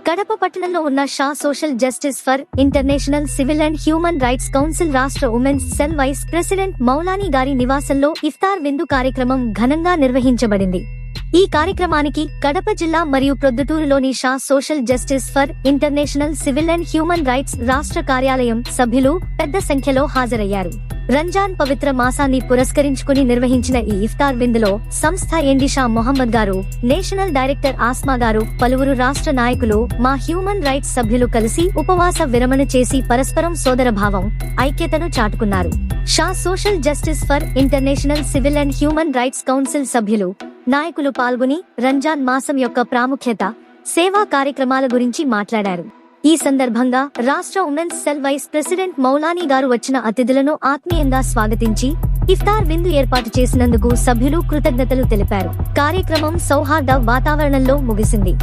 కడప పట్టణంలో ఉన్న Shah social justice for international civil and human rights council రాష్ట్ర ఉమెన్స్ సెల్ వైస్ ప్రెసిడెంట్ మౌలానీ గారి నివాసంలో ఇఫ్తార్ విందు కార్యక్రమం ఘనంగా నిర్వహించబడింది. ఈ కార్యక్రమానికి కడప జిల్లా మరియు ప్రొద్దుటూరులోని Shah social justice for international civil and human rights రాష్ట్ర కార్యాలయం సభ్యులు పెద్ద సంఖ్యలో హాజరయ్యారు. రంజాన్ పవిత్ర మాసాన్ని పురస్కరించుకుని నిర్వహించిన ఈ ఇఫ్తార్ విందులో సంస్థ ఎండి షా మొహమ్మద్ గారు, నేషనల్ డైరెక్టర్ ఆస్మా గారు, పలువురు రాష్ట్ర నాయకులు, మా హ్యూమన్ రైట్స్ సభ్యులు కలిసి ఉపవాస విరమణ చేసి పరస్పరం సోదరభావం, ఐక్యతను చాటుకున్నారు. Shah social justice for international civil and human rights council సభ్యులు, నాయకులు పాల్గొని రంజాన్ మాసం యొక్క ప్రాముఖ్యత, సేవా కార్యక్రమాల గురించి మాట్లాడారు. ఈ సందర్భంగా రాష్ట్ర ఉమెన్స్ సెల్ వైస్ ప్రెసిడెంట్ మౌలానీ గారు వచ్చిన అతిథులను ఆత్మీయంగా స్వాగతించి ఇఫ్తార్ విందు ఏర్పాటు చేసినందుకు సభ్యులు కృతజ్ఞతలు తెలిపారు. కార్యక్రమం సౌహార్ద వాతావరణంలో ముగిసింది.